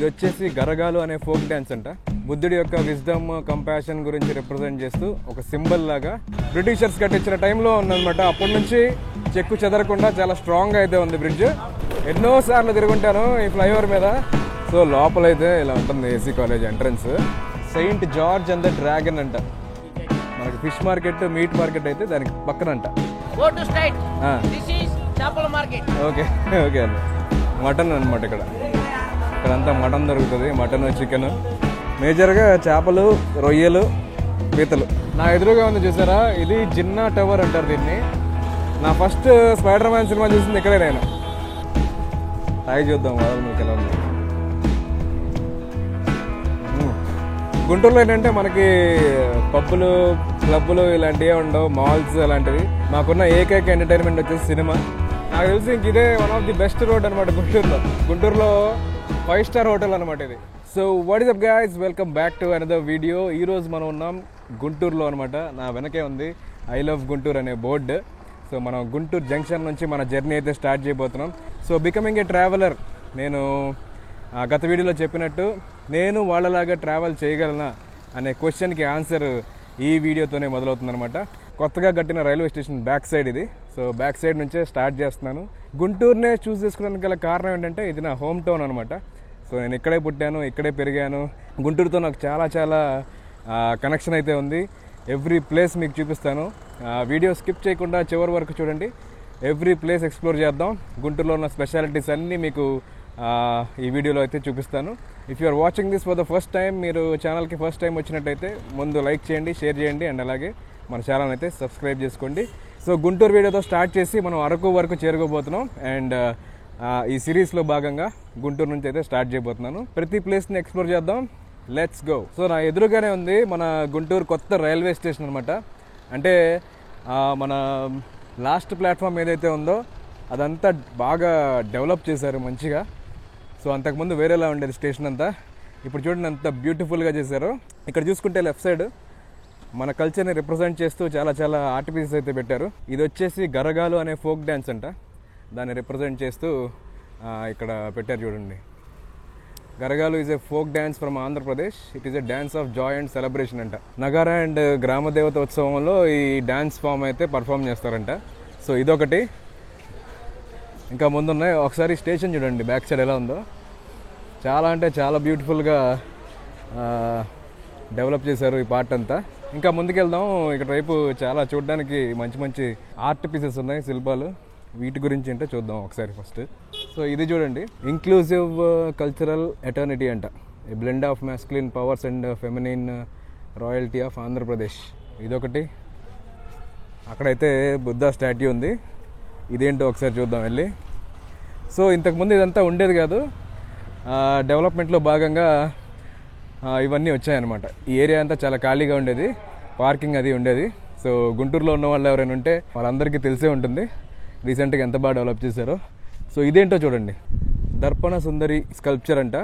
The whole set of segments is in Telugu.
ఇది వచ్చేసి గరగాలు అనే ఫోక్ డ్యాన్స్ అంట. బుద్ధుడి యొక్క విజ్డమ్ కంపాషన్ గురించి రిప్రజెంట్ చేస్తూ ఒక సింబల్ లాగా బ్రిటిషర్స్ కట్టించిన టైంలో ఉందన్నమాట. అప్పటి నుంచి చెక్కు చెదరకుండా చాలా స్ట్రాంగ్ అయితే ఉంది బ్రిడ్జ్. ఎన్నో సార్లు తిరుగుంటాను ఈ ఫ్లైఓవర్ మీద. సో లోపలైతే ఇలా ఉంటుంది AC college entrance. Saint George and the dragon అంట. మనకి ఫిష్ మార్కెట్, మీట్ మార్కెట్ అయితే దానికి పక్కన అంట. ఓకే ఓకే అండి. మటన్ అనమాట ఇక్కడంతా మటన్ దొరుకుతుంది. మటన్, చికెన్, మేజర్గా చేపలు, రొయ్యలు, పీతలు. నా ఎదురుగా ఉంది చూసారా, ఇది జిన్నా టవర్ అంటారు దీన్ని. నా ఫస్ట్ స్పైడర్ మ్యాన్ సినిమా చూసింది ఇక్కడే నేను. ట్రై చూద్దాం మీకు ఎలా ఉంది. గుంటూరులో ఏంటంటే మనకి పబ్బులు, క్లబ్బులు ఇలాంటివే ఉండవు, మాల్స్ అలాంటివి. మాకున్న ఏకైక ఎంటర్టైన్మెంట్ వచ్చేసి సినిమా. నాకు తెలిసి ఇంక ఇదే one of the best road అనమాట గుంటూరులో 5 స్టార్ హోటల్ అనమాట ఇది. So what is up guys, welcome back to another video. ఈరోజు మనం ఉన్నాం గుంటూరులో అనమాట. నా వెనకే ఉంది ఐ లవ్ గుంటూరు అనే బోర్డు. సో మనం గుంటూరు జంక్షన్ నుంచి మన జర్నీ అయితే స్టార్ట్ చేయబోతున్నాం. సో బికమింగ్ ఏ ట్రావెలర్, నేను గత వీడియోలో చెప్పినట్టు నేను వాళ్ళలాగా ట్రావెల్ చేయగలనా అనే క్వశ్చన్కి ఆన్సర్ ఈ వీడియోతోనే మొదలవుతుందనమాట. కొత్తగా కట్టిన రైల్వే స్టేషన్ బ్యాక్ సైడ్ ఇది. సో బ్యాక్ సైడ్ నుంచే స్టార్ట్ చేస్తున్నాను. గుంటూరునే చూస్ చేసుకోవడానికి గల కారణం ఏంటంటే ఇది నా హోమ్ టౌన్ అనమాట. సో నేను ఇక్కడే పుట్టాను, ఇక్కడే పెరిగాను. గుంటూరుతో నాకు చాలా చాలా కనెక్షన్ అయితే ఉంది. ఎవ్రీ ప్లేస్ మీకు చూపిస్తాను. వీడియో స్కిప్ చేయకుండా చివరి వరకు చూడండి. ఎవ్రీ ప్లేస్ ఎక్స్ప్లోర్ చేద్దాం. గుంటూరులో ఉన్న స్పెషాలిటీస్ అన్నీ మీకు ఈ వీడియోలో అయితే చూపిస్తాను. If you are watching this for the first time, మీరు ఛానల్కి ఫస్ట్ టైం వచ్చినట్టయితే ముందు లైక్ చేయండి, షేర్ చేయండి, అండ్ అలాగే మన ఛానల్ అయితే సబ్స్క్రైబ్ చేసుకోండి. సో గుంటూరు వీడియోతో స్టార్ట్ చేసి మనం అరకు వరకు చేరుకోబోతున్నాం. అండ్ ఈ సిరీస్లో భాగంగా గుంటూరు నుంచి అయితే స్టార్ట్ చేయబోతున్నాను. ప్రతి ప్లేస్ని ఎక్స్ప్లోర్ చేద్దాం. Let's go. సో నా ఎదురుగానే ఉంది మన గుంటూరు కొత్త రైల్వే స్టేషన్ అనమాట. అంటే మన లాస్ట్ ప్లాట్ఫామ్ ఏదైతే ఉందో అదంతా బాగా డెవలప్ చేశారు మంచిగా. సో అంతకుముందు వేరేలా ఉండేది స్టేషన్ అంతా. ఇప్పుడు చూడండి అంత బ్యూటిఫుల్గా చేశారు. ఇక్కడ చూసుకుంటే లెఫ్ట్ సైడ్ మన కల్చర్ని రిప్రజెంట్ చేస్తూ చాలా చాలా ఆర్టిఫిషియల్స్ అయితే పెట్టారు. ఇది వచ్చేసి గరగాలు అనే ఫోక్ డ్యాన్స్ అంట. దాన్ని రిప్రజెంట్ చేస్తూ ఇక్కడ పెట్టారు చూడండి. Garagalu is a folk dance from Andhra Pradesh. It is a dance of joy and celebration అంట. నగారా అండ్ గ్రామ దేవత ఉత్సవంలో ఈ డ్యాన్స్ ఫామ్ అయితే పర్ఫామ్ చేస్తారంట. సో ఇదొకటి. ఇంకా ముందున్నాయి. ఒకసారి స్టేషన్ చూడండి బ్యాక్ సైడ్ ఎలా ఉందో. చాలా అంటే చాలా బ్యూటిఫుల్గా డెవలప్ చేశారు ఈ పార్ట్ అంతా. ఇంకా ముందుకెళ్దాం. ఇక్కడ వైపు చాలా చూడడానికి మంచి మంచి ఆర్ట్ పీసెస్ ఉన్నాయి, శిల్పాలు. వీటి గురించి అంటే చూద్దాం ఒకసారి ఫస్ట్. సో ఇది చూడండి, ఇంక్లూజివ్ కల్చరల్ ఎటర్నిటీ అంట. A blend of masculine powers and feminine royalty of Andhra Pradesh. ఇదొకటి. అక్కడైతే బుద్ధ స్టాట్యూ ఉంది. ఇదేంటో ఒకసారి చూద్దాం వెళ్ళి. సో ఇంతకుముందు ఇదంతా ఉండేది కాదు. డెవలప్మెంట్లో భాగంగా ఇవన్నీ వచ్చాయన్నమాట. ఈ ఏరియా అంతా చాలా ఖాళీగా ఉండేది, పార్కింగ్ అది ఉండేది. సో గుంటూరులో ఉన్న వాళ్ళు ఎవరైనా ఉంటే వాళ్ళందరికీ తెలిసే ఉంటుంది రీసెంట్గా ఎంత బాగా డెవలప్ చేశారో. సో ఇదేంటో చూడండి, దర్పణ సుందరి స్కల్ప్చర్ అంట.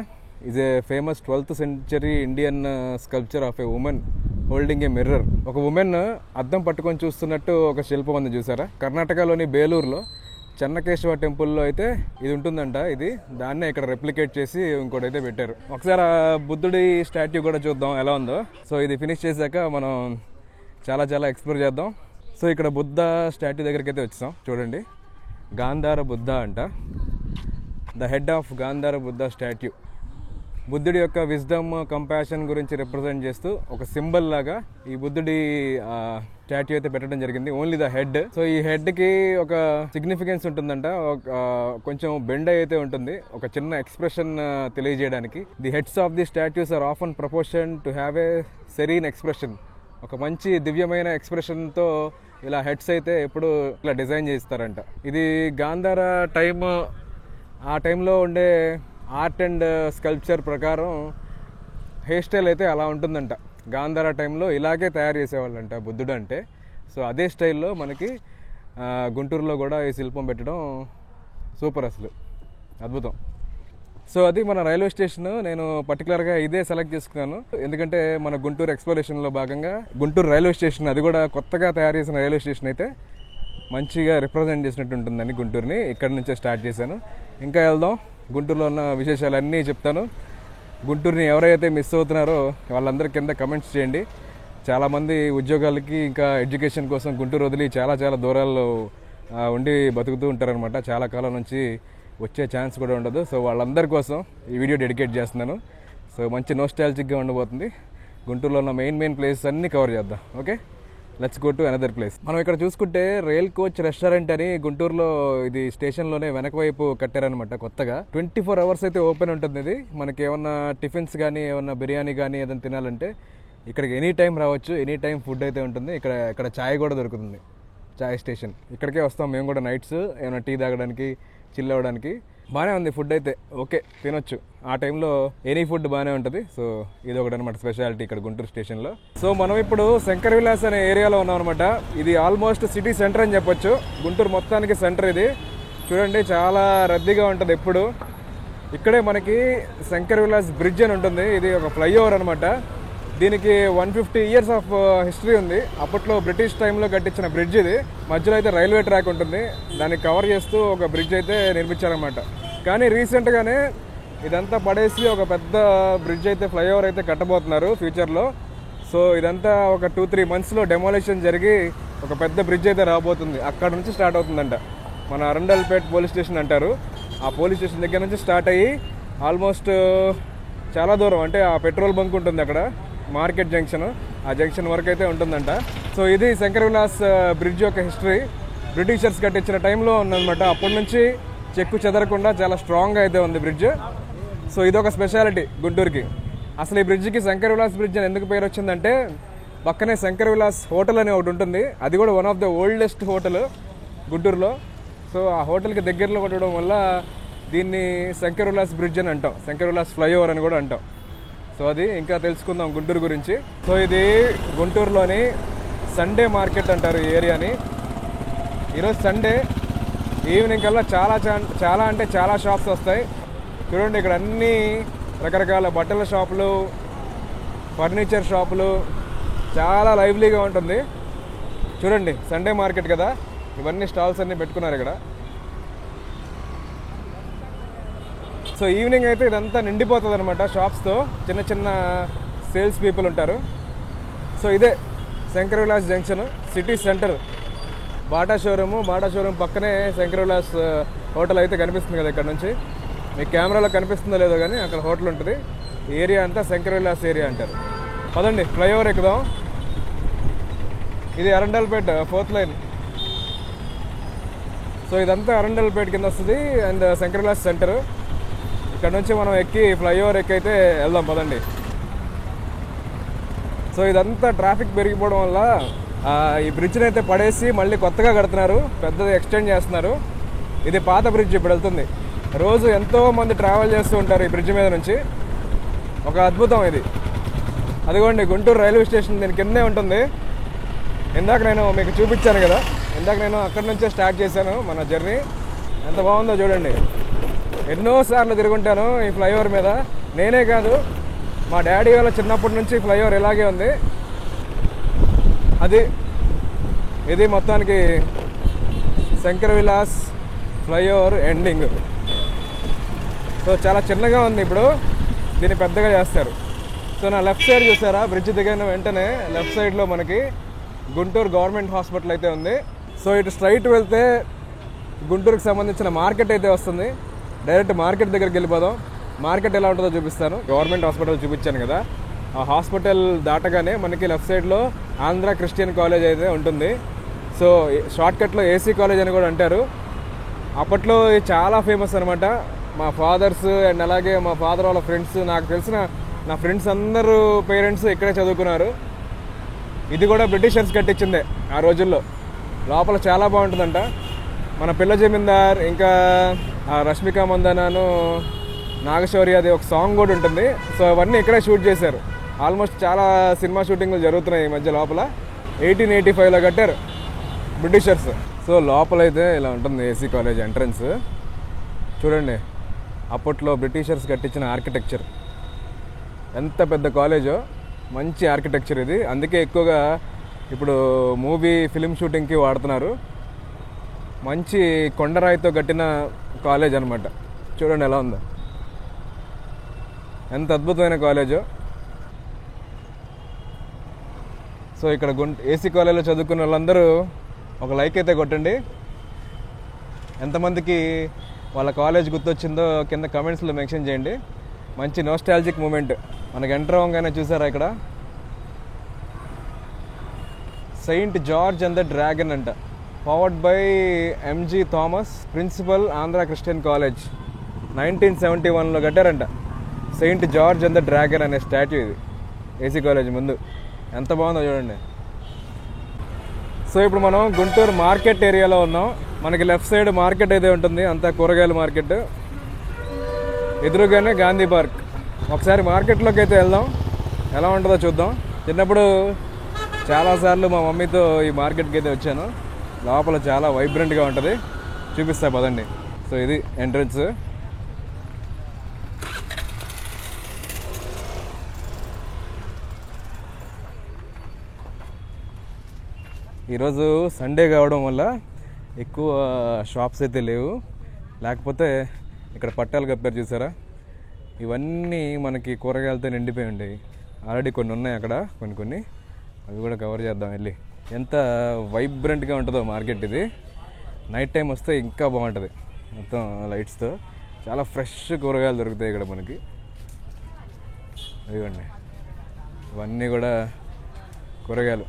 Is a famous 12th century Indian sculpture of A women holding a mirror. ఒక ఉమెన్ అద్దం పట్టుకొని చూస్తున్నట్టు ఒక శిల్పం ఉంది చూసారా. కర్ణాటకలోని బేలూరులో చెన్నకేశవ టెంపుల్లో అయితే ఇది ఉంటుందంట. ఇది దాన్నే ఇక్కడ రెప్లికేట్ చేసి ఇంకోటి అయితే పెట్టారు. ఒకసారి బుద్ధుడి స్టాట్యూ కూడా చూద్దాం ఎలా ఉందో. సో ఇది ఫినిష్ చేశాక మనం చాలా చాలా ఎక్స్ప్లోర్ చేద్దాం. సో ఇక్కడ బుద్ధ స్టాట్యూ దగ్గరికి అయితే వచ్చాం. చూడండి, గాంధార బుద్ధ అంట. The head of Gandhara Buddha statue. బుద్ధుడి యొక్క విజ్డమ్ కంపాషన్ గురించి రిప్రజెంట్ చేస్తూ ఒక సింబల్ లాగా ఈ బుద్ధుడి స్టాట్యూ అయితే పెట్టడం జరిగింది. Only the head. సో ఈ హెడ్కి ఒక సిగ్నిఫికెన్స్ ఉంటుందంట. కొంచెం బెండ్ అయితే ఉంటుంది, ఒక చిన్న ఎక్స్ప్రెషన్ తెలియజేయడానికి. The heads of the statues are often proportion to have a serene expression. ఒక మంచి దివ్యమైన ఎక్స్ప్రెషన్తో ఇలా హెడ్స్ అయితే ఎప్పుడు ఇట్లా డిజైన్ చేస్తారంట. ఇది గాంధార టైమ్, ఆ టైంలో ఉండే ఆర్ట్ అండ్ స్కల్ప్చర్ ప్రకారం హెయిర్ స్టైల్ అయితే అలా ఉంటుందంట. గాంధార టైంలో ఇలాగే తయారు చేసేవాళ్ళంట బుద్ధుడు అంటే. సో అదే స్టైల్లో మనకి గుంటూరులో కూడా ఈ శిల్పం పెట్టడం సూపర్, అసలు అద్భుతం. సో అది మన రైల్వే స్టేషన్. నేను పర్టికులర్గా ఇదే సెలెక్ట్ చేసుకున్నాను ఎందుకంటే మన గుంటూరు ఎక్స్ప్లోరేషన్లో భాగంగా గుంటూరు రైల్వే స్టేషన్, అది కూడా కొత్తగా తయారు చేసిన రైల్వే స్టేషన్ అయితే మంచిగా రిప్రజెంట్ చేసినట్టు ఉంటుందని గుంటూరుని ఇక్కడ నుంచే స్టార్ట్ చేశాను. ఇంకా వెళ్దాం, గుంటూరులో ఉన్న విశేషాలన్నీ చెప్తాను. గుంటూరుని ఎవరైతే మిస్ అవుతున్నారో వాళ్ళందరి కింద కమెంట్స్ చేయండి. చాలామంది ఉద్యోగాలకి ఇంకా ఎడ్యుకేషన్ కోసం గుంటూరు వదిలి చాలా చాలా దూరాల్లో ఉండి బతుకుతూ ఉంటారనమాట. చాలా కాలం నుంచి వచ్చే ఛాన్స్ కూడా ఉండదు. సో వాళ్ళందరి కోసం ఈ వీడియో డెడికేట్ చేస్తున్నాను. సో మంచి నోస్టాలజిక్గా ఉండబోతుంది. గుంటూరులో ఉన్న మెయిన్ ప్లేసెస్ అన్నీ కవర్ చేద్దాం. Okay, let's go to another place. మనం ఇక్కడ చూసుకుంటే రైల్ కోచ్ రెస్టారెంట్ అని గుంటూరులో ఇది స్టేషన్లోనే వెనక వైపు కట్టారనమాట కొత్తగా. 24 hours అయితే ఓపెన్ ఉంటుంది. ఇది మనకి ఏమన్నా టిఫిన్స్ కానీ ఏమన్నా బిర్యానీ కానీ ఏదైనా తినాలంటే ఇక్కడికి ఎనీ టైం రావచ్చు. ఎనీ టైం ఫుడ్ అయితే ఉంటుంది. ఇక్కడ చాయ్ కూడా దొరుకుతుంది. చాయ్ స్టేషన్ ఇక్కడికే వస్తాం మేము కూడా నైట్స్ ఏమైనా టీ తాగడానికి, చిల్ అవ్వడానికి. బాగానే ఉంది ఫుడ్ అయితే, ఓకే తినొచ్చు. ఆ టైంలో ఎనీ ఫుడ్ బాగానే ఉంటుంది. సో ఇది ఒకటి అనమాట స్పెషాలిటీ ఇక్కడ గుంటూరు స్టేషన్లో. సో మనం ఇప్పుడు శంకర్ విలాస్ అనే ఏరియాలో ఉన్నాం అనమాట. ఇది ఆల్మోస్ట్ సిటీ సెంటర్ అని చెప్పొచ్చు. గుంటూరు మొత్తానికి సెంటర్ ఇది. చూడండి చాలా రద్దీగా ఉంటుంది ఎప్పుడు. ఇక్కడే మనకి శంకర్ విలాస్ బ్రిడ్జ్ అని ఉంటుంది. ఇది ఒక ఫ్లైఓవర్ అనమాట. దీనికి 150 years ఆఫ్ హిస్టరీ ఉంది. అప్పట్లో బ్రిటిష్ టైంలో కట్టించిన బ్రిడ్జ్ ఇది. మధ్యలో అయితే రైల్వే ట్రాక్ ఉంటుంది. దాన్ని కవర్ చేస్తూ ఒక బ్రిడ్జ్ అయితే నిర్మించారనమాట. కానీ రీసెంట్గానే ఇదంతా పడేసి ఒక పెద్ద బ్రిడ్జ్ అయితే ఫ్లైఓవర్ అయితే కట్టబోతున్నారు ఫ్యూచర్లో. సో ఇదంతా ఒక 2-3 monthsలో డెమోలిషన్ జరిగి ఒక పెద్ద బ్రిడ్జ్ అయితే రాబోతుంది. అక్కడ నుంచి స్టార్ట్ అవుతుందంట. మన అరండల్పేట్ పోలీస్ స్టేషన్ అంటారు. ఆ పోలీస్ స్టేషన్ దగ్గర నుంచి స్టార్ట్ అయ్యి ఆల్మోస్ట్ చాలా దూరం, అంటే ఆ పెట్రోల్ బంక్ ఉంటుంది అక్కడ, మార్కెట్ జంక్షన్, ఆ జంక్షన్ వరకు అయితే ఉంటుందంట. సో ఇది శంకర్ విలాస్ బ్రిడ్జ్ యొక్క హిస్టరీ. బ్రిటిషర్స్ కట్టించిన టైంలో ఉందన్నమాట. అప్పటి నుంచి చెక్కు చెదరకుండా చాలా స్ట్రాంగ్గా అయితే ఉంది బ్రిడ్జ్. సో ఇదొక స్పెషాలిటీ గుంటూరుకి. అసలు ఈ బ్రిడ్జ్కి శంకర్ విలాస్ బ్రిడ్జ్ అని ఎందుకు పేరు వచ్చిందంటే పక్కనే శంకర్ విలాస్ హోటల్ అని ఒకటి ఉంటుంది. అది కూడా one of the oldest hotel గుంటూరులో. సో ఆ హోటల్కి దగ్గరలో ఉండడం వల్ల దీన్ని శంకర్ విలాస్ బ్రిడ్జ్ అని అంటాం. శంకర్ విలాస్ ఫ్లైఓవర్ అని కూడా అంటాం. సో అది ఇంకా తెలుసుకుందాం గుంటూరు గురించి. సో ఇది గుంటూరులోని సండే మార్కెట్ అంటారు ఈ ఏరియాని. ఈరోజు సండే ఈవినింగ్ కల్లా చాలా అంటే చాలా షాప్స్ వస్తాయి. చూడండి ఇక్కడ అన్ని రకరకాల బట్టల షాపులు, ఫర్నిచర్ షాపులు, చాలా లైవ్లీగా ఉంటుంది. చూడండి సండే మార్కెట్ కదా, ఇవన్నీ స్టాల్స్ అన్నీ పెట్టుకున్నారు ఇక్కడ. సో ఈవినింగ్ అయితే ఇదంతా నిండిపోతుంది అనమాట షాప్స్తో. చిన్న చిన్న సేల్స్ పీపుల్ ఉంటారు. సో ఇదే Shankar Vilas junction, city centre. Bata showroom పక్కనే శంకర్ విలాస్ హోటల్ అయితే కనిపిస్తుంది కదా ఇక్కడ నుంచి. మీకు కెమెరాలో కనిపిస్తుందో లేదో కానీ అక్కడ హోటల్ ఉంటుంది. ఈ ఏరియా అంతా శంకర్ విలాస్ ఏరియా అంటారు. పదండి ఫ్లైఓవర్ ఎక్కుదాం. ఇది అరండల్పేట్ 4th లైన్. సో ఇదంతా అరండల్పేట్ కింద వస్తుంది అండ్ శంకర్ విలాస్ సెంటర్. ఇక్కడ నుంచి మనం ఎక్కి ఫ్లైఓవర్ ఎక్కైతే వెళ్దాం పదండి. సో ఇదంతా ట్రాఫిక్ పెరిగిపోవడం వల్ల ఈ బ్రిడ్జ్ని అయితే పడేసి మళ్ళీ కొత్తగా కడుతున్నారు, పెద్దది ఎక్స్టెండ్ చేస్తున్నారు. ఇది పాత బ్రిడ్జ్ ఇప్పుడు వెళ్తుంది. రోజు ఎంతోమంది ట్రావెల్ చేస్తూ ఉంటారు ఈ బ్రిడ్జ్ మీద నుంచి. ఒక అద్భుతం ఇది. అదిగోండి గుంటూరు రైల్వే స్టేషన్ దీని కిందే ఉంటుంది. ఇందాక నేను మీకు చూపించాను కదా, ఇందాక నేను అక్కడి నుంచే స్టార్ట్ చేశాను మన జర్నీ. ఎంత బాగుందో చూడండి. ఎన్నోసార్లు తిరుగుంటాను ఈ ఫ్లైఓవర్ మీద. నేనే కాదు, మా డాడీ వాళ్ళ చిన్నప్పటి నుంచి ఫ్లైఓవర్ ఇలాగే ఉంది. ఇది మొత్తానికి Shankar Vilas flyover ending. So చాలా చిన్నగా ఉంది, ఇప్పుడు దీన్ని పెద్దగా చేస్తారు. సో నా లెఫ్ట్ సైడ్ చూసారా, బ్రిడ్జ్ దిగిన వెంటనే లెఫ్ట్ సైడ్లో మనకి గుంటూరు గవర్నమెంట్ హాస్పిటల్ అయితే ఉంది. సో ఇటు స్ట్రైట్ వెళ్తే గుంటూరుకి సంబంధించిన మార్కెట్ అయితే వస్తుంది. డైరెక్ట్ మార్కెట్ దగ్గరికి వెళ్ళిపోదాం. మార్కెట్ ఎలా ఉంటుందో చూపిస్తాను. గవర్నమెంట్ హాస్పిటల్ చూపించాను కదా, ఆ హాస్పిటల్ దాటగానే మనకి లెఫ్ట్ సైడ్లో ఆంధ్ర క్రిస్టియన్ కాలేజ్ అయితే ఉంటుంది. సో షార్ట్కట్లో ఏసీ కాలేజ్ అని కూడా అంటారు. అప్పట్లో చాలా ఫేమస్ అనమాట. మా ఫాదర్స్ అండ్ అలాగే మా ఫాదర్ వాళ్ళ ఫ్రెండ్స్, నాకు తెలిసిన నా ఫ్రెండ్స్ అందరూ పేరెంట్స్ ఇక్కడే చదువుకున్నారు. ఇది కూడా బ్రిటిషర్స్ కట్టించిందే ఆ రోజుల్లో. లోపల చాలా బాగుంటుందంట. మన పిల్ల జమీందార్, ఇంకా రష్మిక మందనాను, నాగశౌరి, అది ఒక సాంగ్ కూడా ఉంటుంది. సో అవన్నీ ఇక్కడే షూట్ చేశారు. ఆల్మోస్ట్ చాలా సినిమా షూటింగ్లు జరుగుతున్నాయి ఈ మధ్య. లోపల 1885లో కట్టారు బ్రిటిషర్స్. సో లోపలైతే ఇలా ఉంటుంది ఏసీ కాలేజ్ ఎంట్రన్స్. చూడండి అప్పట్లో బ్రిటిషర్స్ కట్టించిన ఆర్కిటెక్చర్. ఎంత పెద్ద కాలేజో, మంచి ఆర్కిటెక్చర్ ఇది. అందుకే ఎక్కువగా ఇప్పుడు మూవీ ఫిలిం షూటింగ్కి వాడుతున్నారు. మంచి కొండరాయితో కట్టిన కాలేజ్ అనమాట. చూడండి ఎలా ఉందో. ఎంత అద్భుతమైన కాలేజో. సో ఇక్కడ ఏసీ కాలేజీలో చదువుకున్న వాళ్ళందరూ ఒక లైక్ అయితే కొట్టండి. ఎంతమందికి వాళ్ళ కాలేజ్ గుర్తొచ్చిందో కింద కమెంట్స్లో మెన్షన్ చేయండి. మంచి నోస్టాలజిక్ మూమెంట్. మనకి ఎంటర్ అవ్వగానే చూసారా ఇక్కడ saint George and the dragon అంట. Powered by MG Thomas, principal Andhra Christian college. 1971లో కట్టారంట saint George and the dragon అనే స్టాచ్యూ. ఇది ఏసీ కాలేజ్ ముందు ఎంత బాగుందో చూడండి. సో ఇప్పుడు మనం గుంటూరు మార్కెట్ ఏరియాలో ఉన్నాం. మనకి లెఫ్ట్ సైడ్ మార్కెట్ అయితే ఉంటుంది, అంతా కూరగాయల మార్కెట్. ఎదురుగానే గాంధీ పార్క్. ఒకసారి మార్కెట్లోకి అయితే వెళ్దాం, ఎలా ఉంటుందో చూద్దాం. చిన్నప్పుడు చాలాసార్లు మా మమ్మీతో ఈ మార్కెట్కి అయితే వచ్చాను. లోపల చాలా వైబ్రెంట్గా ఉంటుంది, చూపిస్తా పదండి. సో ఇది ఎంట్రన్స్. ఈరోజు సండే కావడం వల్ల ఎక్కువ షాప్స్ అయితే లేవు, లేకపోతే ఇక్కడ పట్టాలు కప్పారు చూసారా, ఇవన్నీ మనకి కూరగాయలతో నిండిపోయి ఉండేవి. ఆల్రెడీ కొన్ని ఉన్నాయి అక్కడ, కొన్ని అవి కూడా కవర్ చేద్దాం వెళ్ళి. ఎంత వైబ్రెంట్గా ఉంటుందో మార్కెట్ ఇది. నైట్ టైం వస్తే ఇంకా బాగుంటుంది, మొత్తం లైట్స్తో. చాలా ఫ్రెష్ కూరగాయలు దొరుకుతాయి ఇక్కడ మనకి. ఇవ్వండి, ఇవన్నీ కూడా కూరగాయలు,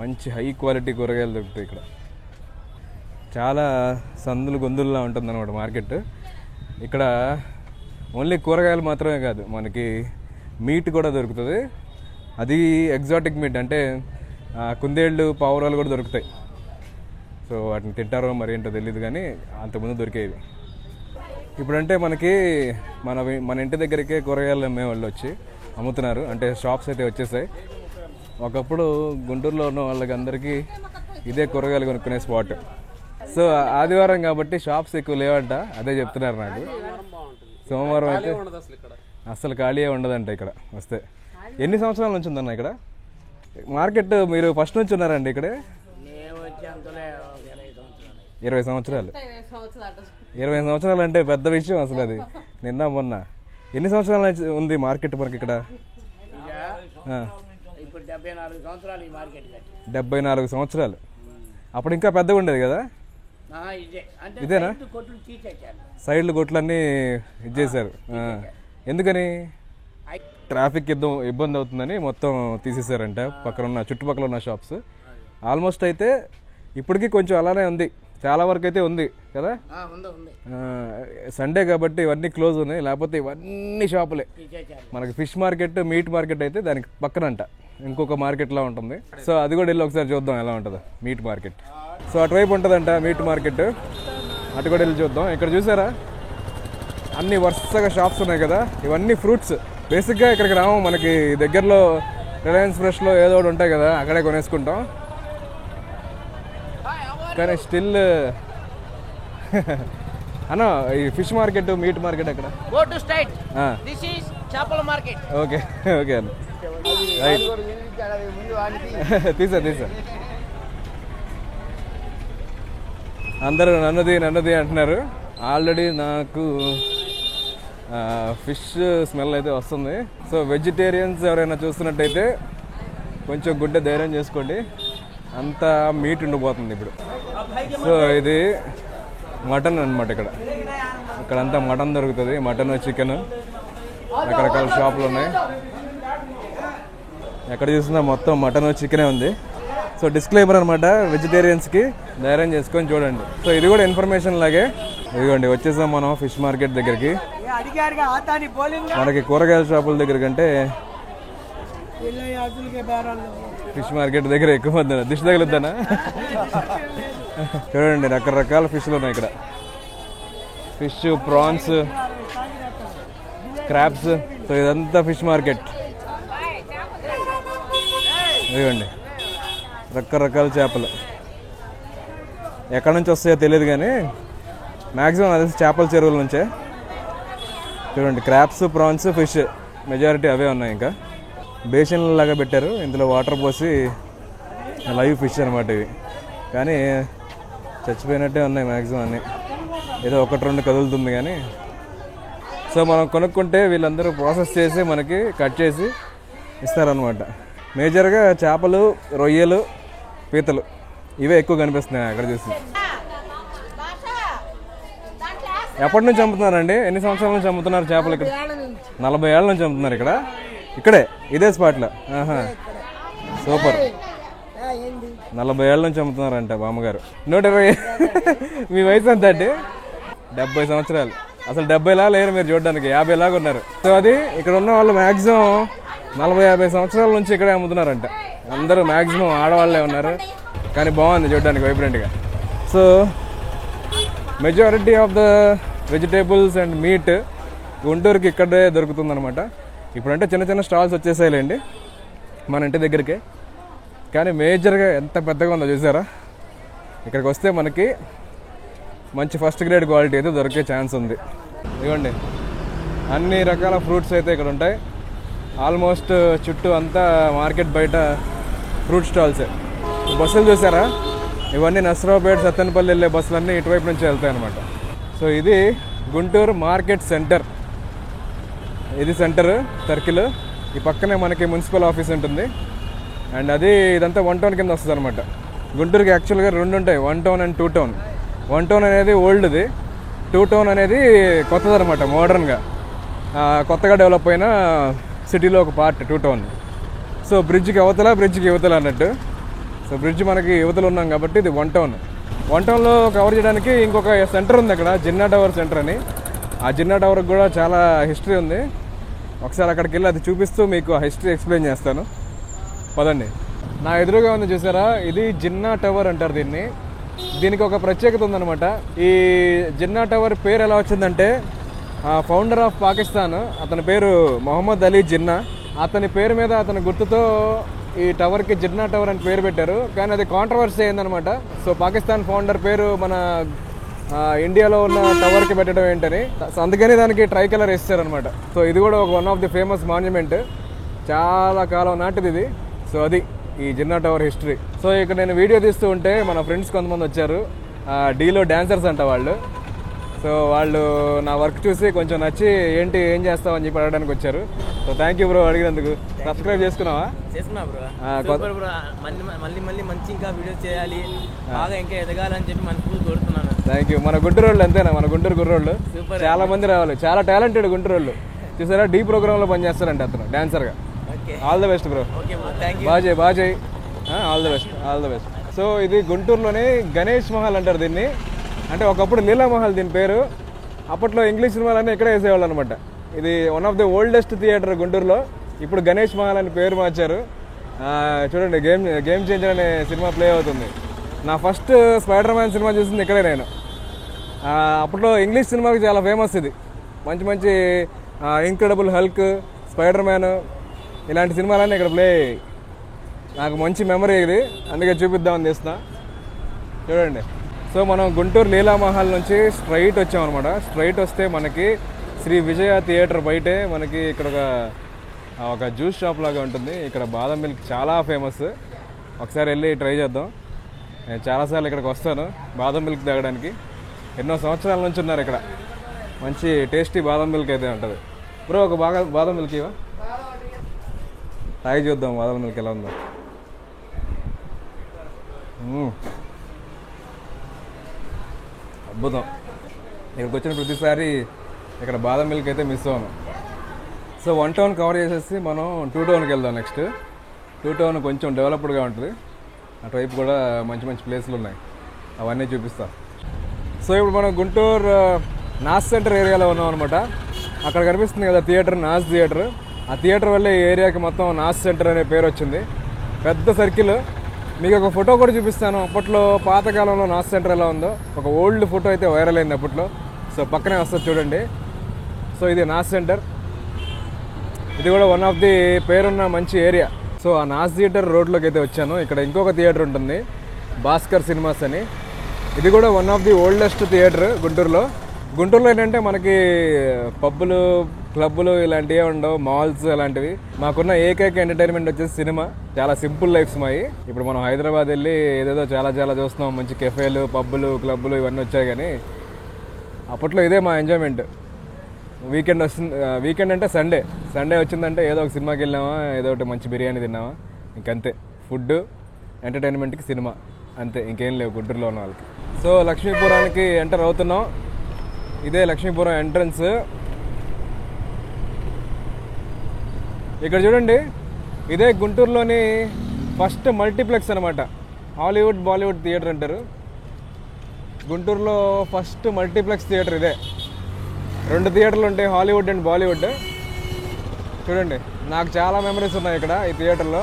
మంచి హై క్వాలిటీ కూరగాయలు దొరుకుతాయి ఇక్కడ. చాలా సందులు గొంతుల్లా ఉంటుంది అన్నమాట మార్కెట్. ఇక్కడ ఓన్లీ కూరగాయలు మాత్రమే కాదు, మనకి మీట్ కూడా దొరుకుతుంది. అది ఎగ్జాటిక్ మీట్, అంటే కుందేళ్ళు, పావురాలు కూడా దొరుకుతాయి. సో వాటిని తింటారో మరి ఏంటో తెలియదు, కానీ అంతకుముందు దొరికేవి. ఇప్పుడంటే మనకి మన ఇంటి దగ్గరికే కూరగాయలు అమ్మే వాళ్ళు వచ్చి అమ్ముతున్నారు, అంటే షాప్స్ అయితే వచ్చేసాయి. ఒకప్పుడు గుంటూరులో ఉన్న వాళ్ళకి అందరికీ ఇదే కూరగాయలు కొనుక్కునే స్పాట్. సో ఆదివారం కాబట్టి షాప్స్ ఎక్కువ లేవంట, అదే చెప్తున్నారు నాకు. సోమవారం అయితే అస్సలు ఖాళీయే ఉండదంట ఇక్కడ వస్తే. ఎన్ని సంవత్సరాల నుంచి ఉందన్న ఇక్కడ మార్కెట్? మీరు ఫస్ట్ నుంచి ఉన్నారండి ఇక్కడే? 20 సంవత్సరాలు. 20 సంవత్సరాలు అంటే పెద్ద విషయం అసలు. అది నిన్న మొన్న. ఎన్ని సంవత్సరాల నుంచి ఉంది మార్కెట్ మనకి ఇక్కడ? 74 సంవత్సరాలు. అప్పుడు ఇంకా పెద్దగా ఉండేది కదా? ఇదేనా? సైడ్లు కొట్లన్నీ ఇచ్చేసారు. ఎందుకని? ట్రాఫిక్ ఇబ్బంది అవుతుందని మొత్తం తీసేసారంట చుట్టుపక్కల ఉన్న షాప్స్. ఆల్మోస్ట్ అయితే ఇప్పటికీ కొంచెం అలానే ఉంది, చాలా వరకు అయితే ఉంది కదా. సండే కాబట్టి ఇవన్నీ క్లోజ్ ఉన్నాయి, లేకపోతే ఇవన్నీ షాపులే. మనకి ఫిష్ మార్కెట్, మీట్ మార్కెట్ అయితే దానికి పక్కనంట ఇంకొక మార్కెట్లా ఉంటుంది. సో అది కూడా వెళ్ళి ఒకసారి చూద్దాం ఎలా ఉంటుందో మీట్ మార్కెట్. సో అటువైపు ఉంటుందంట మీట్ మార్కెట్, అటు కూడా వెళ్ళి చూద్దాం. ఇక్కడ చూసారా అన్ని వరుసగా షాప్స్ ఉన్నాయి కదా, ఇవన్నీ ఫ్రూట్స్. బేసిక్గా ఇక్కడికి రాము, మనకి దగ్గరలో రిలయన్స్ ఫ్రెష్లో ఏదో ఒకటి ఉంటాయి కదా, అక్కడే కొనేసుకుంటాం. కానీ స్టిల్ అన్న, ఈ ఫిష్ మార్కెట్, మీట్ మార్కెట్ ఎక్కడ? ఓకే ఓకే అన్న, రైట్. తీసా అందరూ నన్నది అంటున్నారు. ఆల్రెడీ నాకు ఫిష్ స్మెల్ అయితే వస్తుంది. సో వెజిటేరియన్స్ ఎవరైనా చూస్తున్నట్టయితే కొంచెం గుడ్డ ధైర్యం చేసుకోండి, అంతా మీట్ ఉండిపోతుంది ఇప్పుడు. సో ఇది మటన్ అనమాట. ఇక్కడంతా మటన్ దొరుకుతుంది, మటన్, చికెన్, రకరకాల షాపులు ఉన్నాయి. ఎక్కడ చూసినా మొత్తం మటన్, చికెనే ఉంది. సో డిస్క్లైమర్ అనమాట, వెజిటేరియన్స్కి ధైర్యం చేసుకొని చూడండి. సో ఇది కూడా ఇన్ఫర్మేషన్ లాగే. ఇదిగోండి వచ్చేసాం మనం ఫిష్ మార్కెట్ దగ్గరికి. మనకి కూరగాయల షాపుల దగ్గర కంటే ఫిష్ మార్కెట్ దగ్గర ఎక్కువ మంది దిష్టి తగులుద్దానా? చూడండి రకరకాల ఫిష్లు ఉన్నాయి ఇక్కడ. Fish, prawns, crabs. సో ఇదంతా ఫిష్ మార్కెట్. ఇదిగోండి రకరకాల చేపలు. ఎక్కడి నుంచి వస్తాయో తెలియదు కానీ మ్యాక్సిమం అదే చేపల చెరువుల నుంచే. చూడండి క్రాబ్స్, ప్రాన్స్, ఫిష్ మెజారిటీ అవే ఉన్నాయి. ఇంకా బేసిన్ లాగా పెట్టారు, ఇందులో వాటర్ పోసి లైవ్ ఫిష్ అనమాట ఇవి. కానీ చచ్చిపోయినట్టే ఉన్నాయి మ్యాక్సిమం అన్నీ. ఏదో 1-2 కదులుతుంది కానీ సో మనం కొనుక్కుంటే వీళ్ళందరూ ప్రాసెస్ చేసి మనకి కట్ చేసి ఇస్తారనమాట. మేజర్గా చేపలు, రొయ్యలు, పీతలు ఇవే ఎక్కువ కనిపిస్తున్నాయి అక్కడ చూసి. ఎప్పటి నుంచి అమ్ముతున్నారండి? ఎన్ని సంవత్సరాల నుంచి అమ్ముతున్నారు చేపలు ఇక్కడ? 40 ఏళ్ళ నుంచి అమ్ముతున్నారు ఇక్కడ, ఇక్కడే ఇదే స్పాట్లో. సూపర్. 40 ఏళ్ళ నుంచి అమ్ముతున్నారంట బామ్మగారు. 120. మీ వయసు ఎంత అండి? 70 సంవత్సరాలు. అసలు 70లా లేరు మీరు చూడడానికి, 50 లాగా ఉన్నారు. సో అది ఇక్కడ ఉన్న వాళ్ళు మ్యాక్సిమం 40-50 సంవత్సరాల నుంచి ఇక్కడే అమ్ముతున్నారంట. అందరూ మ్యాక్సిమం ఆడవాళ్ళే ఉన్నారు, కానీ బాగుంది చూడడానికి వైబ్రెంట్గా. So majority of the vegetables and meat గుంటూరుకి ఇక్కడే దొరుకుతుందనమాట. ఇప్పుడంటే చిన్న చిన్న స్టాల్స్ వచ్చేసాయిలేండి మన ఇంటి దగ్గరికి, కానీ మేజర్గా ఎంత పెద్దగా ఉందో చూసారా. ఇక్కడికి వస్తే మనకి మంచి ఫస్ట్ గ్రేడ్ క్వాలిటీ అయితే దొరికే ఛాన్స్ ఉంది. ఇవ్వండి, అన్ని రకాల ఫ్రూట్స్ అయితే ఇక్కడ ఉంటాయి. ఆల్మోస్ట్ చుట్టూ అంతా మార్కెట్ బయట ఫ్రూట్ స్టాల్సే. బస్సులు చూసారా, ఇవన్నీ నసరావుపేట, సత్తెనపల్లి వెళ్ళే బస్సులన్నీ ఇటువైపు నుంచి వెళ్తాయి అనమాట. సో ఇది గుంటూరు మార్కెట్ సెంటర్. ఇది సెంటర్ సర్కిల్. ఈ పక్కనే మనకి మున్సిపల్ ఆఫీస్ ఉంటుంది. అండ్ అది ఇదంతా 1 టౌన్ కింద వస్తుంది అనమాట. గుంటూరుకి యాక్చువల్గా 2 ఉంటాయి, 1 టౌన్ అండ్ 2 టౌన్. 1 టౌన్ అనేది ఓల్డ్ది, 2 టౌన్ అనేది కొత్తది అనమాట, మోడర్న్గా కొత్తగా డెవలప్ అయిన సిటీలో ఒక పార్ట్ 2 టౌన్. సో బ్రిడ్జ్కి అవతల, బ్రిడ్జ్కి యువతల అన్నట్టు. సో బ్రిడ్జ్ మనకి యువతలు ఉన్నాం కాబట్టి ఇది 1 టౌన్. 1 టౌన్లో కవర్ చేయడానికి ఇంకొక సెంటర్ ఉంది అక్కడ, జిన్నా టవర్ సెంటర్ అని. ఆ జిన్నా టవర్కి కూడా చాలా హిస్టరీ ఉంది. ఒకసారి అక్కడికి వెళ్ళి అది చూపిస్తూ మీకు ఆ హిస్టరీ ఎక్స్ప్లెయిన్ చేస్తాను. పదండి. నా ఎదురుగా ఉంది చూసారా, ఇది జిన్నా టవర్ అంటారు దీన్ని. దీనికి ఒక ప్రత్యేకత ఉందన్నమాట. ఈ జిన్నా టవర్ పేరు ఎలా వచ్చిందంటే, ఫౌండర్ ఆఫ్ పాకిస్తాన్, అతని పేరు మొహమ్మద్ అలీ జిన్నా. అతని పేరు మీద, అతని గుర్తుతో ఈ టవర్కి జిన్నా టవర్ అని పేరు పెట్టారు. కానీ అది కాంట్రవర్సీ అయిందనమాట. సో పాకిస్తాన్ ఫౌండర్ పేరు మన ఇండియాలో ఉన్న టవర్కి పెట్టడం ఏంటని, అందుకని దానికి ట్రై కలర్ వేస్తారనమాట. సో ఇది కూడా ఒక 1 ఆఫ్ ది ఫేమస్ మాన్యుమెంట్, చాలా కాలం నాటిది ఇది. సో అది ఈ జిన్నా టవర్ హిస్టరీ. సో ఇక్కడ నేను వీడియో తీస్తూ ఉంటే మన ఫ్రెండ్స్ కొంతమంది వచ్చారు, డీలో డాన్సర్స్ అంట వాళ్ళు. సో వాళ్ళు నా వర్క్ చూసి కొంచెం నచ్చి ఏంటి ఏం చేస్తావు అని చెప్పి అడగడానికి వచ్చారు. సో థ్యాంక్ యూ బ్రో అడిగినందుకు. సబ్స్క్రైబ్ చేసుకున్నావా? చేసుకున్నా బ్రో. మళ్ళీ మళ్ళీ మంచి ఇంకా వీడియోస్ చేయాలి, బాగా ఇంకా ఎదగాలని చెప్పి మనకు కోరుతున్నాను. Thank you. మన గుంటూరు వాళ్ళు అంతేనా? మన గుంటూరు గుర్రోళ్ళు చాలా మంది రావాలి, చాలా టాలెంటెడ్ గుంటూరు వాళ్ళు. చూసారా, డీ ప్రోగ్రామ్లో పనిచేస్తారంట అతను డాన్సర్గా. All the best bro. బాగా చేయి. All the best, all the best. So ఇది గుంటూరులోనే గణేష్ మహల్ అంటారు దీన్ని. అంటే ఒకప్పుడు లీలా మహల్ దీని పేరు. అప్పట్లో ఇంగ్లీష్ సినిమాలన్నీ ఇక్కడే వేసేవాళ్ళు అనమాట. ఇది 1 ఆఫ్ ది ఓల్డెస్ట్ థియేటర్ గుంటూరులో. ఇప్పుడు గణేష్ మహల్ అని పేరు మార్చారు. చూడండి, గేమ్ చేంజర్ అనే సినిమా ప్లే అవుతుంది. నా ఫస్ట్ స్పైడర్ మ్యాన్ సినిమా చూసింది ఇక్కడే నేను. అప్పట్లో ఇంగ్లీష్ సినిమాకి చాలా ఫేమస్ ఇది. మంచి మంచి ఇంక్రెడిబుల్ హల్క్, స్పైడర్ మ్యాన్ ఇలాంటి సినిమాలన్నీ ఇక్కడ ప్లే. నాకు మంచి మెమరీ ఇది, అందుకే చూపిద్దామని తీస్తున్నా. చూడండి. సో మనం గుంటూరు లీలామహల్ నుంచి స్ట్రైట్ వచ్చామన్నమాట. స్ట్రైట్ వస్తే మనకి శ్రీ విజయ థియేటర్ బయటే మనకి ఇక్కడ ఒక జ్యూస్ షాప్ లాగా ఉంటుంది. ఇక్కడ బాదం మిల్క్ చాలా ఫేమస్. ఒకసారి వెళ్ళి ట్రై చేద్దాం. నేను చాలాసార్లు ఇక్కడికి వస్తాను బాదం మిల్క్ తాగడానికి. ఎన్నో సంవత్సరాల నుంచి ఉన్నారు ఇక్కడ. మంచి టేస్టీ బాదం మిల్క్ అయితే ఉంటుంది. బ్రో ఒక బాదం మిల్క్ ఇవా, తాగి చూద్దాం బాదం మిల్క్ ఎలా ఉందో. అద్భుతం. ఇక్కడికి వచ్చిన ప్రతిసారి ఇక్కడ బాదం మిల్క్ అయితే మిస్ అవ్వను. సో 1 టౌన్ కవర్ చేసేసి మనం 2 టౌన్కి వెళ్దాం నెక్స్ట్. 2 టౌన్ కొంచెం డెవలప్డ్గా ఉంటుంది. అటువైపు కూడా మంచి మంచి ప్లేస్లు ఉన్నాయి, అవన్నీ చూపిస్తా. సో ఇప్పుడు మనం గుంటూరు నాస్ సెంటర్ ఏరియాలో ఉన్నాం అనమాట. అక్కడ కనిపిస్తుంది కదా థియేటర్, నాస్ థియేటర్. ఆ థియేటర్ వల్ల ఈ ఏరియాకి మొత్తం నాస్ సెంటర్ అనే పేరు వచ్చింది. పెద్ద సర్కిల్. మీకు ఒక ఫోటో కూడా చూపిస్తాను. అప్పట్లో పాతకాలంలో నాస్ సెంటర్ ఎలా ఉందో ఒక ఓల్డ్ ఫోటో అయితే వైరల్ అయింది అప్పట్లో. సో పక్కనే వస్తుంది చూడండి. సో ఇది నాస్ సెంటర్. ఇది కూడా 1 ఆఫ్ ది పేరున్న మంచి ఏరియా. సో ఆ నాస్ థియేటర్ రోడ్లోకి అయితే వచ్చాను. ఇక్కడ ఇంకొక థియేటర్ ఉంటుంది, భాస్కర్ సినిమాస్ అని. ఇది కూడా 1 ఆఫ్ ది ఓల్డెస్ట్ థియేటర్ గుంటూరులో. గుంటూరులో ఏంటంటే మనకి పబ్బులు, క్లబ్బులు ఇలాంటివే ఉండవు, మాల్స్ అలాంటివి. మాకున్న ఏకైక ఎంటర్టైన్మెంట్ వచ్చేసి సినిమా. చాలా సింపుల్ లైఫ్స్ మావి. ఇప్పుడు మనం హైదరాబాద్ వెళ్ళి ఏదేదో చాలా చాలా చూస్తున్నాం, మంచి కెఫేలు, పబ్బులు, క్లబ్బులు ఇవన్నీ వచ్చాయి. కానీ అప్పట్లో ఇదే మా ఎంజాయ్మెంట్. వీకెండ్ వస్తుంది, వీకెండ్ అంటే సండే వచ్చిందంటే ఏదో ఒక సినిమాకి వెళ్ళామా, ఏదో ఒకటి మంచి బిర్యానీ తిన్నామా, ఇంకంతే. ఫుడ్, ఎంటర్టైన్మెంట్కి సినిమా, అంతే, ఇంకేం లేవు గుంటూరులో ఉన్న వాళ్ళకి. సో లక్ష్మీపురానికి ఎంటర్ అవుతున్నాం. ఇదే లక్ష్మీపురం ఎంట్రన్స్. ఇక్కడ చూడండి, ఇదే గుంటూరులోని ఫస్ట్ మల్టీప్లెక్స్ అనమాట. హాలీవుడ్ బాలీవుడ్ థియేటర్ అంటారు. గుంటూరులో ఫస్ట్ మల్టీప్లెక్స్ థియేటర్ ఇదే. 2 థియేటర్లు ఉంటాయి, హాలీవుడ్ అండ్ బాలీవుడ్. చూడండి, నాకు చాలా మెమరీస్ ఉన్నాయి ఇక్కడ ఈ థియేటర్లో.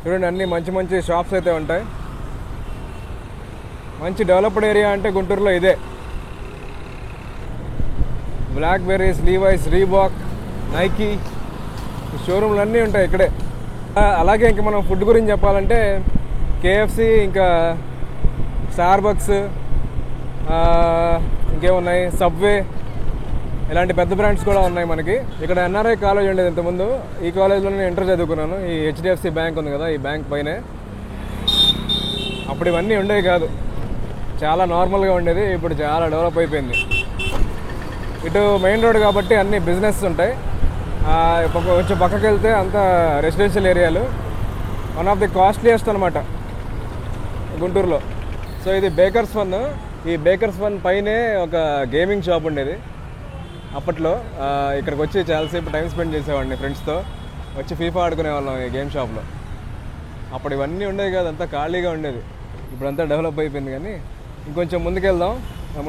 చూడండి, అన్ని మంచి మంచి షాప్స్ అయితే ఉంటాయి. మంచి డెవలప్డ్ ఏరియా అంటే గుంటూరులో ఇదే. బ్లాక్బెర్రీస్, లీవైస్, రీబాక్, నైకీ షోరూమ్లు అన్నీ ఉంటాయి ఇక్కడే. అలాగే ఇంకా మనం ఫుడ్ గురించి చెప్పాలంటే కేఎఫ్సి, ఇంకా స్టార్బక్స్, ఇంకేమున్నాయి, సబ్వే, ఇలాంటి పెద్ద బ్రాండ్స్ కూడా ఉన్నాయి మనకి. ఇక్కడ ఎన్ఆర్ఐ కాలేజ్ ఉండేది ఇంతకుముందు. ఈ కాలేజ్లో నేను ఇంటర్ చదువుకున్నాను. ఈ హెచ్డిఎఫ్సి బ్యాంక్ ఉంది కదా, ఈ బ్యాంక్ పైనే. అప్పుడు ఇవన్నీ ఉండేవి కాదు, చాలా నార్మల్గా ఉండేది. ఇప్పుడు చాలా డెవలప్ అయిపోయింది. ఇటు మెయిన్ రోడ్ కాబట్టి అన్ని బిజినెస్ ఉంటాయి. కొంచెం పక్కకి వెళ్తే అంతా రెసిడెన్షియల్ ఏరియాలు. వన్ ఆఫ్ ది కాస్ట్లీయెస్ట్ అనమాట గుంటూరులో. సో ఇది బేకర్స్ వన్. ఈ బేకర్స్ వన్ పైనే ఒక గేమింగ్ షాప్ ఉండేది అప్పట్లో. ఇక్కడికి వచ్చి చాలాసేపు టైం స్పెండ్ చేసేవాడిని ఫ్రెండ్స్తో. వచ్చి ఫీఫా ఆడుకునేవాళ్ళం ఈ గేమ్ షాప్లో. అప్పుడు ఇవన్నీ ఉండేవి కాదు, అంతా ఖాళీగా ఉండేది. ఇప్పుడంతా డెవలప్ అయిపోయింది. కానీ ఇంకొంచెం ముందుకెళ్దాం.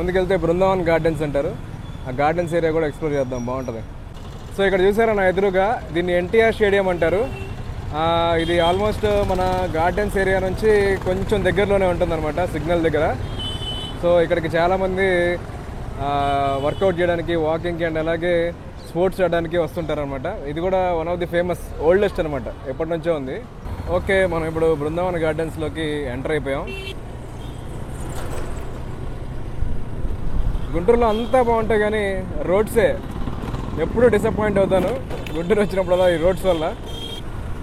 ముందుకెళ్తే బృందావన్ గార్డెన్స్ అంటారు. ఆ గార్డెన్స్ ఏరియా కూడా ఎక్స్ప్లోర్ చేద్దాం, బాగుంటుంది. సో ఇక్కడ చూసారా నా ఎదురుగా, దీన్ని ఎన్టీఆర్ స్టేడియం అంటారు. ఇది ఆల్మోస్ట్ మన గార్డెన్స్ ఏరియా నుంచి కొంచెం దగ్గరలోనే ఉంటుందన్నమాట, సిగ్నల్ దగ్గర. సో ఇక్కడికి చాలామంది వర్కౌట్ చేయడానికి, వాకింగ్కి అండ్ అలాగే స్పోర్ట్స్ ఆడడానికి వస్తుంటారనమాట. ఇది కూడా one of the famous oldest అనమాట, ఎప్పటి నుంచో ఉంది. ఓకే, మనం ఇప్పుడు బృందావన్ గార్డెన్స్లోకి ఎంటర్ అయిపోయాం. గుంటూరులో అంతా బాగుంటాయి కానీ రోడ్సే ఎప్పుడూ డిసప్పాయింట్ అవుతాను గుంటూరు వచ్చినప్పుడల్లా, ఈ రోడ్స్ వల్ల.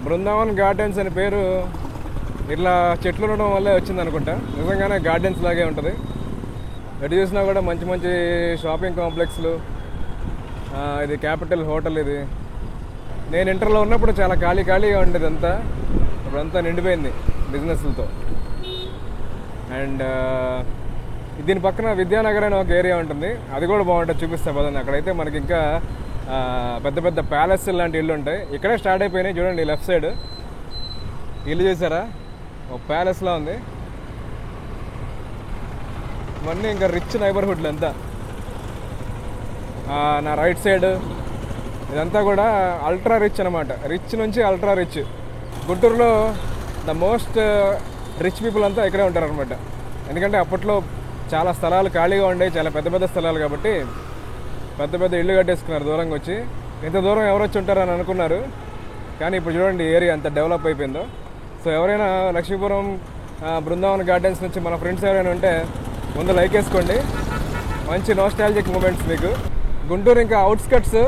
బృందావన్ గార్డెన్స్ అనే పేరు ఇట్లా చెట్లు ఉండడం వల్లే వచ్చింది అనుకుంటా. నిజంగానే గార్డెన్స్ లాగే ఉంటుంది. ఎటు చూసినా కూడా మంచి మంచి షాపింగ్ కాంప్లెక్స్లు. ఇది క్యాపిటల్ హోటల్. ఇది నేను ఇంటర్లో ఉన్నప్పుడు చాలా ఖాళీగా ఉండేది అంతా. ఇప్పుడంతా నిండిపోయింది బిజినెస్లతో. అండ్ దీని పక్కన విద్యానగర్ అనే ఒక ఏరియా ఉంటుంది, అది కూడా బాగుంటుంది, చూపిస్తా పదండి. అక్కడైతే మనకి ఇంకా పెద్ద పెద్ద ప్యాలెస్ లాంటి ఇల్లు ఉంటాయి. ఇక్కడే స్టార్ట్ అయిపోయినాయి. చూడండి లెఫ్ట్ సైడ్ ఇల్లు చూసారా, ఒక ప్యాలెస్లా ఉంది. ఇవన్నీ ఇంకా రిచ్ నైబర్హుడ్లు అంతా. నా రైట్ సైడ్ ఇదంతా కూడా అల్ట్రా రిచ్ అనమాట. రిచ్ నుంచి అల్ట్రా రిచ్. గుంటూరులో ద మోస్ట్ రిచ్ పీపుల్ అంతా ఇక్కడే ఉంటారనమాట. ఎందుకంటే అప్పట్లో చాలా స్థలాలు ఖాళీగా ఉండేవి, చాలా పెద్ద పెద్ద స్థలాలు కాబట్టి పెద్ద పెద్ద ఇళ్ళు కట్టేసుకున్నారు దూరంగా వచ్చి. ఇంత దూరం ఎవరు వచ్చి ఉంటారని అనుకున్నారు, కానీ ఇప్పుడు చూడండి ఏరియా అంత డెవలప్ అయిపోయిందో. సో ఎవరైనా లక్ష్మీపురం బృందావన్ గార్డెన్స్ నుంచి మన ఫ్రెండ్స్ ఎవరైనా ఉంటే ముందు లైక్ వేసుకోండి. మంచి నోస్టాలజిక్ మూమెంట్స్ మీకు. గుంటూరు ఇంకా అవుట్స్కట్స్,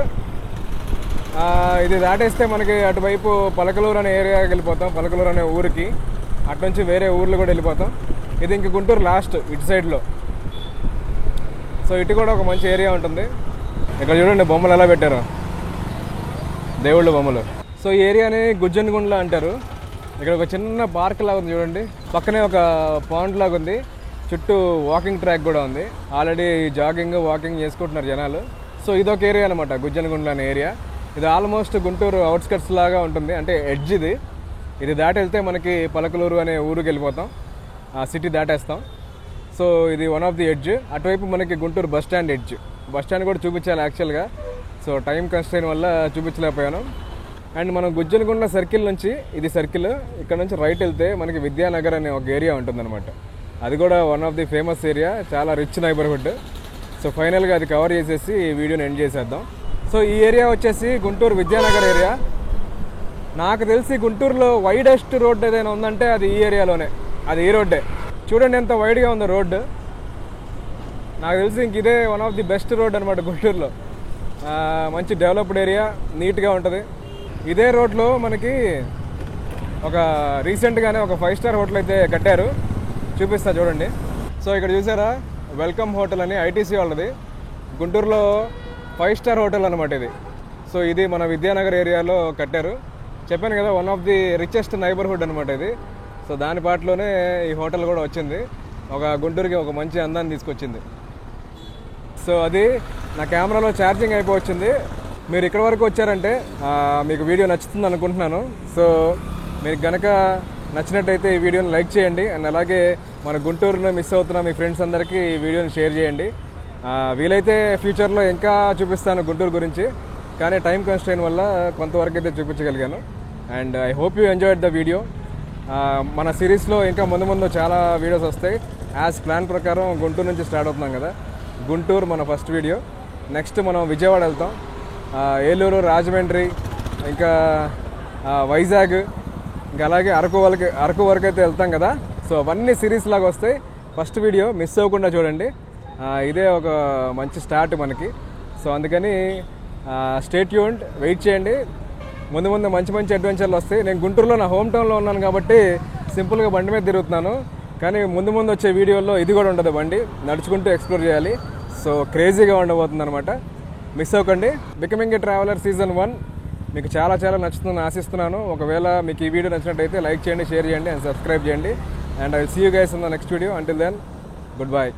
ఇది దాటేస్తే మనకి అటువైపు పలకలూరు అనే ఏరియాకి వెళ్ళిపోతాం, పలకలూరు అనే ఊరికి. అటు నుంచి వేరే ఊర్లు కూడా వెళ్ళిపోతాం. ఇది ఇంక గుంటూరు లాస్ట్ ఇటు సైడ్లో. సో ఇటు కూడా ఒక మంచి ఏరియా ఉంటుంది. ఇక్కడ చూడండి బొమ్మలు ఎలా పెట్టారు, దేవుళ్ళ బొమ్మలు. సో ఈ ఏరియాని గుజ్జన్గుండ్ల అంటారు. ఇక్కడ ఒక చిన్న పార్క్ లాగా ఉంది చూడండి, పక్కనే ఒక పాండ్ లాగా ఉంది, చుట్టూ వాకింగ్ ట్రాక్ కూడా ఉంది. ఆల్రెడీ జాగింగ్ వాకింగ్ చేసుకుంటున్నారు జనాలు. సో ఇదొక ఏరియా అనమాట, గుజ్జన్గుండ్ల అనే ఏరియా. ఇది ఆల్మోస్ట్ గుంటూరు అవుట్స్కట్స్ లాగా ఉంటుంది, అంటే ఎడ్జ్ ఇది. ఇది దాటి వెళ్తే మనకి పలకలూరు అనే ఊరికి వెళ్ళిపోతాం, ఆ సిటీ దాటేస్తాం. సో ఇది వన్ ఆఫ్ ది ఎడ్జ్. అటువైపు మనకి Guntur bus stand edge. Bus stand కూడా చూపించాలి యాక్చువల్గా, సో టైం కన్స్ట్రైన్ వల్ల చూపించలేకపోయాను. అండ్ మనం గుజ్జనగుండ సర్కిల్ నుంచి, ఇది సర్కిల్, ఇక్కడ నుంచి రైట్ వెళ్తే మనకి విద్యానగర్ అనే ఒక ఏరియా ఉంటుందన్నమాట. అది కూడా one of the famous area, చాలా రిచ్ నైబర్హుడ్. సో ఫైనల్గా అది కవర్ చేసేసి ఈ వీడియోని ఎండ్ చేసేద్దాం. సో ఈ ఏరియా వచ్చేసి గుంటూరు విద్యానగర్ ఏరియా. నాకు తెలిసి గుంటూరులో వైడెస్ట్ రోడ్ ఏదైనా ఉందంటే అది ఈ ఏరియాలోనే, అది ఈ రోడ్డే. చూడండి ఎంత వైడ్గా ఉందో రోడ్డు. నాకు తెలిసి ఇంక ఇదే one of the best road అనమాట గుంటూరులో. మంచి డెవలప్డ్ ఏరియా, నీట్గా ఉంటుంది. ఇదే రోడ్లో మనకి ఒక రీసెంట్గానే ఒక 5 స్టార్ హోటల్ అయితే కట్టారు, చూపిస్తా చూడండి. సో ఇక్కడ చూసారా, వెల్కమ్ హోటల్ అని ఐటీసీ వాళ్ళది. గుంటూరులో 5-స్టార్ హోటల్ అనమాట ఇది. సో ఇది మన విద్యానగర్ ఏరియాలో కట్టారు. చెప్పాను కదా, one of the richest neighbourhood అనమాట ఇది. సో దాని పాటలోనే ఈ హోటల్ కూడా వచ్చింది, ఒక గుంటూరుకి ఒక మంచి అందాన్ని తీసుకొచ్చింది. సో అది నా కెమెరాలో ఛార్జింగ్ అయిపోవచ్చింది. మీరు ఇక్కడ వరకు వచ్చారంటే మీకు వీడియో నచ్చుతుంది అనుకుంటున్నాను. సో మీకు గనక నచ్చినట్టయితే ఈ వీడియోని లైక్ చేయండి. అండ్ అలాగే మన గుంటూరులో మిస్ అవుతున్న మీ ఫ్రెండ్స్ అందరికీ ఈ వీడియోని షేర్ చేయండి. వీలైతే ఫ్యూచర్లో ఇంకా చూపిస్తాను గుంటూరు గురించి, కానీ టైం కన్స్ట్రెయిన్ వల్ల కొంతవరకు అయితే చూపించగలిగాను. And I hope you enjoyed the video. మన సిరీస్లో ఇంకా ముందు ముందు చాలా వీడియోస్ వస్తాయి. యాజ్ ప్లాన్ ప్రకారం గుంటూరు నుంచి స్టార్ట్ అవుతున్నాం కదా. గుంటూరు మన ఫస్ట్ వీడియో. నెక్స్ట్ మనం విజయవాడ వెళ్తాం, ఏలూరు, రాజమండ్రి, ఇంకా వైజాగ్, ఇంకా అలాగే అరకు వరకు అయితే వెళ్తాం కదా. సో అవన్నీ సిరీస్ లాగా వస్తాయి. ఫస్ట్ వీడియో మిస్ అవ్వకుండా చూడండి. ఇదే ఒక మంచి స్టార్ట్ మనకి. సో అందుకని స్టే ట్యూన్డ్, వెయిట్ చేయండి. ముందు ముందు మంచి మంచి అడ్వెంచర్లు వస్తాయి. నేను గుంటూరులో నా హోమ్ టౌన్లో ఉన్నాను కాబట్టి సింపుల్గా బండి మీద తిరుగుతున్నాను. కానీ ముందు ముందు వచ్చే వీడియోల్లో ఇది కూడా ఉండదు, బండి నడుచుకుంటూ ఎక్స్ప్లోర్ చేయాలి. సో క్రేజీగా ఉండబోతుంది అనమాట. మిస్ అవ్వకండి. బికమింగ్ ఏ ట్రావెలర్ సీజన్ 1 మీకు చాలా చాలా నచ్చుతుందని ఆశిస్తున్నాను. ఒకవేళ మీకు ఈ వీడియో నచ్చినట్టయితే లైక్ చేయండి, షేర్ చేయండి అండ్ సబ్స్క్రైబ్ చేయండి. And I will see you guys in the next video. Until then, good by.